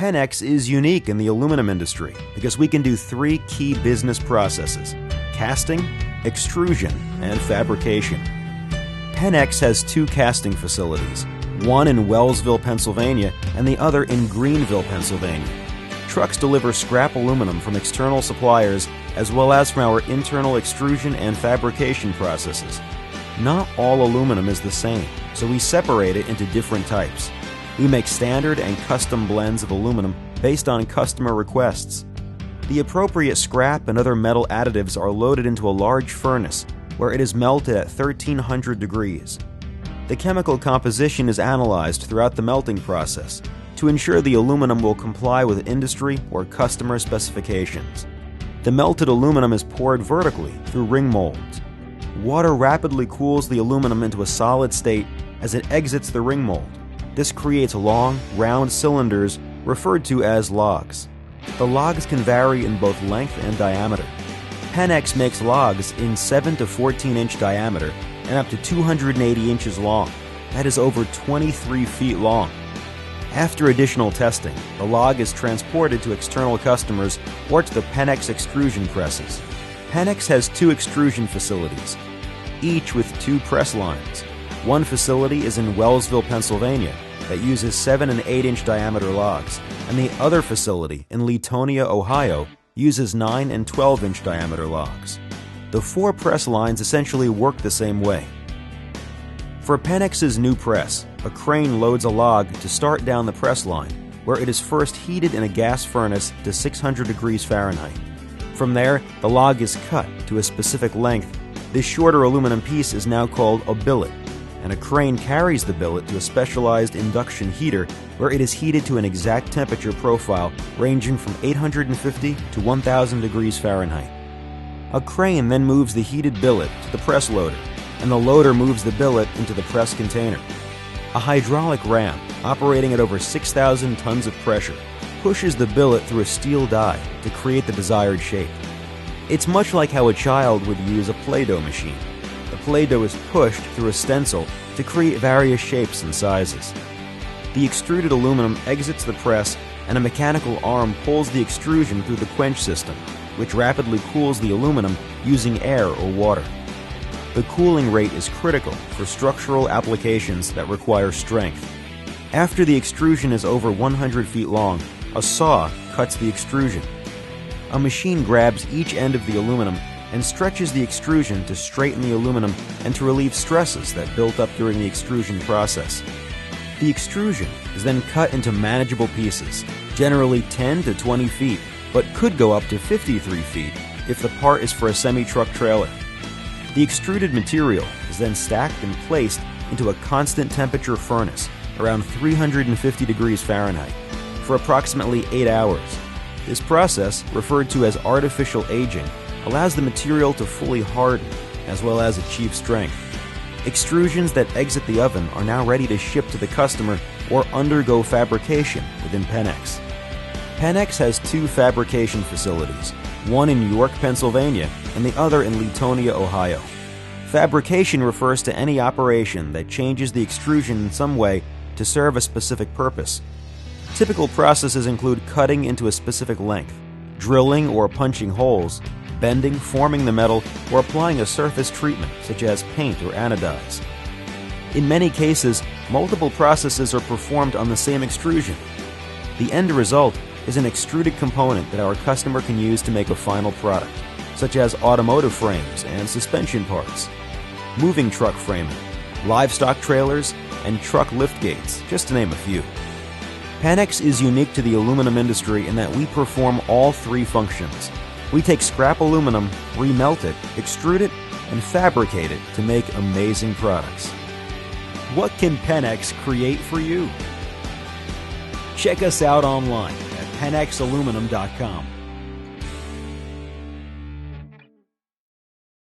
Pennex is unique in the aluminum industry because we can do three key business processes: casting, extrusion, and fabrication. Pennex has two casting facilities, one in Wellsville, Pennsylvania, and the other in Greenville, Pennsylvania. Trucks deliver scrap aluminum from external suppliers as well as from our internal extrusion and fabrication processes. Not all aluminum is the same, so we separate it into different types. We make standard and custom blends of aluminum based on customer requests. The appropriate scrap and other metal additives are loaded into a large furnace where it is melted at 1300 degrees. The chemical composition is analyzed throughout the melting process to ensure the aluminum will comply with industry or customer specifications. The melted aluminum is poured vertically through ring molds. Water rapidly cools the aluminum into a solid state as it exits the ring mold. This creates long, round cylinders referred to as logs. The logs can vary in both length and diameter. Pennex makes logs in 7 to 14-inch diameter and up to 280 inches long. That is over 23 feet long. After additional testing, the log is transported to external customers or to the Pennex extrusion presses. Pennex has two extrusion facilities, each with two press lines. One facility is in Wellsville, Pennsylvania, that uses 7 and 8-inch diameter logs, and the other facility in Latonia, Ohio, uses 9 and 12-inch diameter logs. The four press lines essentially work the same way. For Pennex's new press, a crane loads a log to start down the press line, where it is first heated in a gas furnace to 600 degrees Fahrenheit. From there, the log is cut to a specific length. This shorter aluminum piece is now called a billet, and a crane carries the billet to a specialized induction heater where it is heated to an exact temperature profile ranging from 850 to 1000 degrees Fahrenheit. A crane then moves the heated billet to the press loader, and the loader moves the billet into the press container. A hydraulic ram, operating at over 6,000 tons of pressure, pushes the billet through a steel die to create the desired shape. It's much like how a child would use a Play-Doh machine. The Play-Doh is pushed through a stencil to create various shapes and sizes. The extruded aluminum exits the press, and a mechanical arm pulls the extrusion through the quench system, which rapidly cools the aluminum using air or water. The cooling rate is critical for structural applications that require strength. After the extrusion is over 100 feet long, a saw cuts the extrusion. A machine grabs each end of the aluminum and stretches the extrusion to straighten the aluminum and to relieve stresses that built up during the extrusion process. The extrusion is then cut into manageable pieces, generally 10 to 20 feet, but could go up to 53 feet if the part is for a semi-truck trailer. The extruded material is then stacked and placed into a constant temperature furnace around 350 degrees Fahrenheit for approximately 8 hours. This process, referred to as artificial aging, allows the material to fully harden as well as achieve strength. Extrusions that exit the oven are now ready to ship to the customer or undergo fabrication within Pennex. Pennex has two fabrication facilities, one in York, Pennsylvania, and the other in Latonia, Ohio. Fabrication refers to any operation that changes the extrusion in some way to serve a specific purpose. Typical processes include cutting into a specific length, drilling or punching holes, bending, forming the metal, or applying a surface treatment such as paint or anodize. In many cases, multiple processes are performed on the same extrusion. The end result is an extruded component that our customer can use to make a final product, such as automotive frames and suspension parts, moving truck framing, livestock trailers, and truck lift gates, just to name a few. Pennex is unique to the aluminum industry in that we perform all three functions. We take scrap aluminum, remelt it, extrude it, and fabricate it to make amazing products. What can Pennex create for you? Check us out online at pennexaluminum.com.